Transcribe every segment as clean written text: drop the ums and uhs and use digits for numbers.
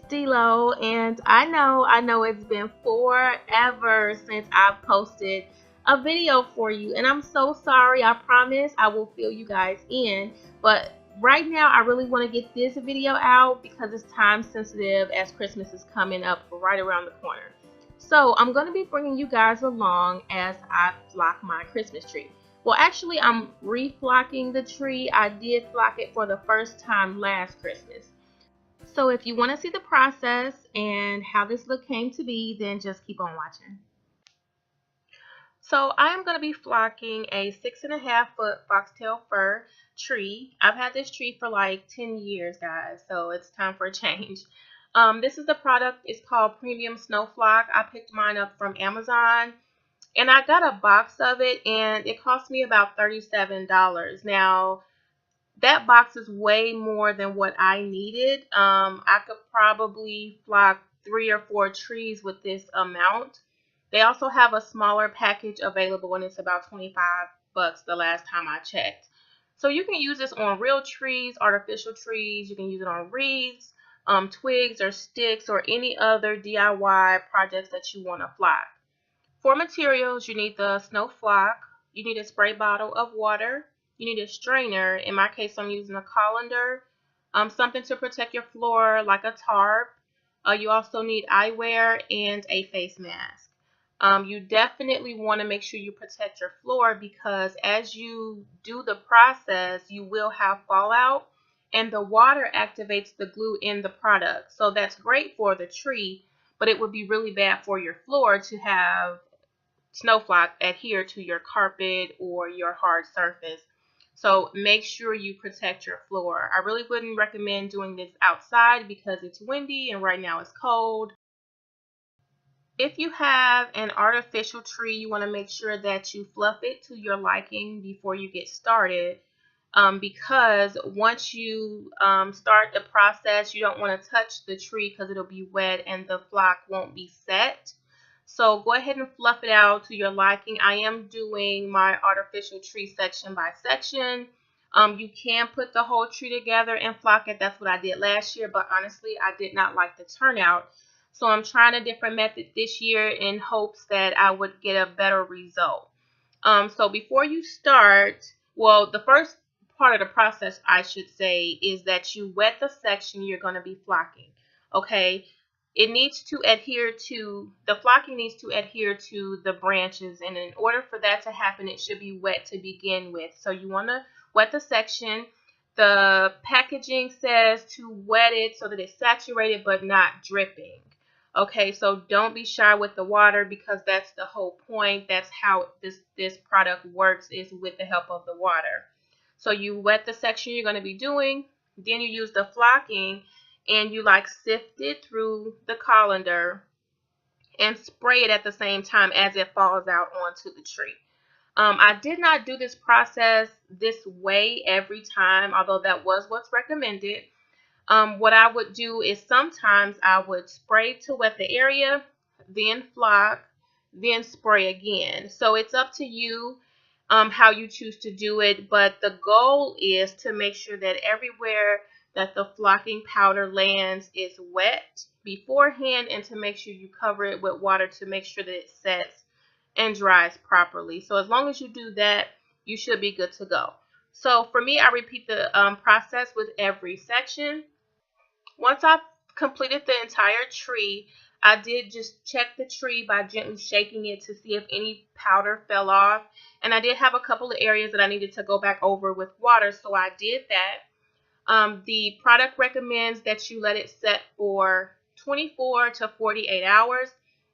DeeLo, and I know it's been forever since I've posted a video for you, and I'm so sorry. I promise I will fill you guys in, but right now I really want to get this video out because it's time sensitive as Christmas is coming up right around the corner. So I'm going to be bringing you guys along as I flock my Christmas tree. Well, actually, I'm reflocking the tree. I did flock it for the first time last Christmas. So if you want to see the process and how this look came to be, then just keep on watching. So I am going to be flocking a 6.5-foot foxtail fir tree. I've had this tree for like 10 years, guys, so it's time for a change. This is the product. It's called Premium Snow Flock. I picked mine up from Amazon, and I got a box of it, and it cost me about $37. Now, that box is way more than what I needed. I could probably flock 3 or 4 trees with this amount. They also have a smaller package available, and it's about 25 bucks the last time I checked. So you can use this on real trees, artificial trees. You can use it on wreaths, twigs or sticks, or any other DIY projects that you want to flock. For materials, you need the snow flock, you need a spray bottle of water, you need a strainer. In my case, I'm using a colander, something to protect your floor like a tarp. You also need eyewear and a face mask. You definitely want to make sure you protect your floor because as you do the process, you will have fallout, and the water activates the glue in the product. So that's great for the tree, but it would be really bad for your floor to have snowflock adhere to your carpet or your hard surface. So make sure you protect your floor. I really wouldn't recommend doing this outside because it's windy and right now it's cold. If you have an artificial tree, you want to make sure that you fluff it to your liking before you get started. Because once you start the process, you don't want to touch the tree because it'll be wet and the flock won't be set. So go ahead and fluff it out to your liking. I am doing my artificial tree section by section. You can put the whole tree together and flock it. That's what I did last year, but honestly, I did not like the turnout. So I'm trying a different method this year in hopes that I would get a better result. So before you start, well, the first part of the process, I should say, is that you wet the section you're going to be flocking. Okay, it needs to adhere to, the flocking needs to adhere to the branches, and in order for that to happen, it should be wet to begin with. So you want to wet the section. The packaging says to wet it so that it's saturated but not dripping. Okay, so don't be shy with the water because that's the whole point. That's how this product works, is with the help of the water. So you wet the section you're going to be doing, then you use the flocking and you like sift it through the colander and spray it at the same time as it falls out onto the tree. I did not do this process this way every time, although that was what's recommended. What I would do is sometimes I would spray to wet the area, then flock, then spray again. So it's up to you how you choose to do it, but the goal is to make sure that everywhere that the flocking powder lands is wet beforehand, and to make sure you cover it with water to make sure that it sets and dries properly. So as long as you do that, you should be good to go. So for me, I repeat the process with every section. Once I completed the entire tree, I did just check the tree by gently shaking it to see if any powder fell off. And I did have a couple of areas that I needed to go back over with water, so I did that. The product recommends that you let it set for 24 to 48 hours.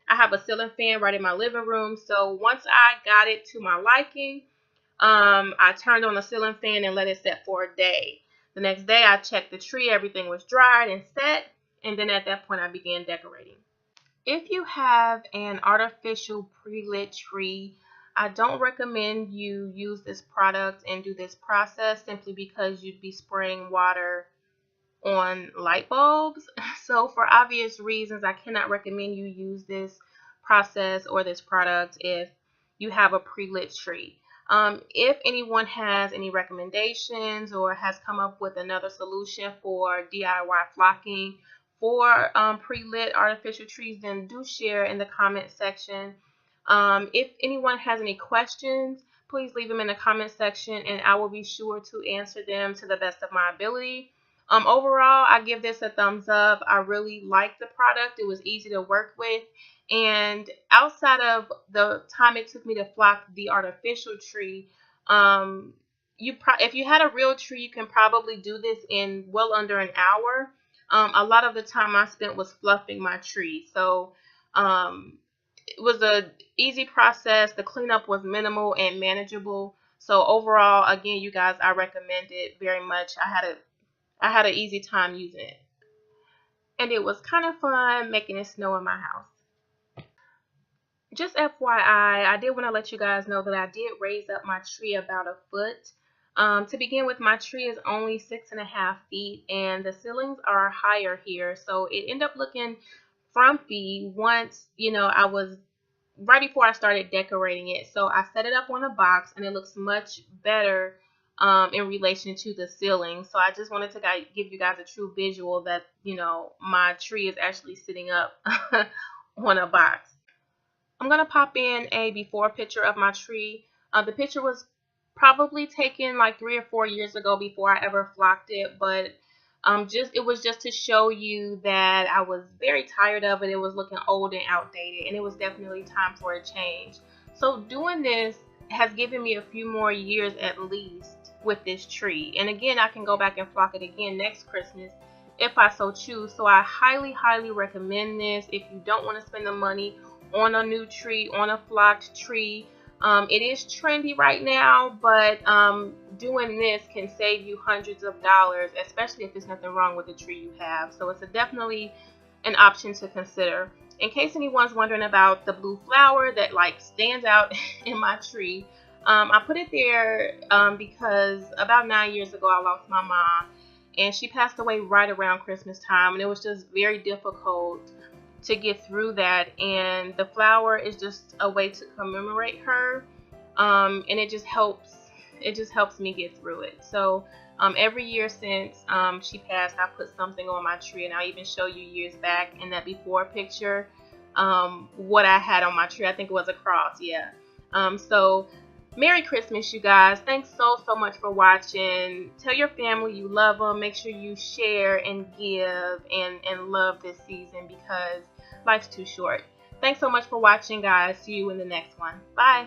I have a ceiling fan right in my living room, so once I got it to my liking, I turned on the ceiling fan and let it set for a day. The next day I checked the tree, everything was dried and set, and then at that point I began decorating. If you have an artificial pre-lit tree, I don't recommend you use this product and do this process simply because you'd be spraying water on light bulbs. So for obvious reasons, I cannot recommend you use this process or this product if you have a pre-lit tree. If anyone has any recommendations or has come up with another solution for DIY flocking 4 pre-lit artificial trees, then do share in the comment section. If anyone has any questions, please leave them in the comment section and I will be sure to answer them to the best of my ability. Overall, I give this a thumbs up. I really like the product. It was easy to work with. And outside of the time it took me to flock the artificial tree, if you had a real tree, you can probably do this in well under an hour. A lot of the time I spent was fluffing my tree. So it was a easy process. The cleanup was minimal and manageable. So overall, again, you guys, I recommend it very much. I had an easy time using it. And it was kind of fun making it snow in my house. Just FYI, I did want to let you guys know that I did raise up my tree about a foot. To begin with, my tree is only 6.5 feet and the ceilings are higher here. So it ended up looking frumpy once, I was right before I started decorating it. So I set it up on a box and it looks much better in relation to the ceiling. So I just wanted to give you guys a true visual that, my tree is actually sitting up on a box. I'm going to pop in a before picture of my tree. The picture was probably taken like 3 or 4 years ago before I ever flocked it, but it was just to show you that I was very tired of it. It was looking old and outdated, and it was definitely time for a change. So doing this has given me a few more years at least with this tree. And again, I can go back and flock it again next Christmas if I so choose. So I highly recommend this if you don't want to spend the money on a new tree, on a flocked tree. It is trendy right now, but doing this can save you hundreds of dollars, especially if there's nothing wrong with the tree you have. So it's definitely an option to consider. In case anyone's wondering about the blue flower that stands out in my tree, I put it there because about 9 years ago I lost my mom, and she passed away right around Christmas time, and it was just very difficult to get through that, and the flower is just a way to commemorate her, and it just helps me get through it. So every year since she passed, I put something on my tree, and I'll even show you years back in that before picture what I had on my tree. I think it was a cross. Yeah. So Merry Christmas, you guys. Thanks so much for watching. Tell your family you love them. Make sure you share and give and love this season because life's too short. Thanks so much for watching, guys. See you in the next one. Bye.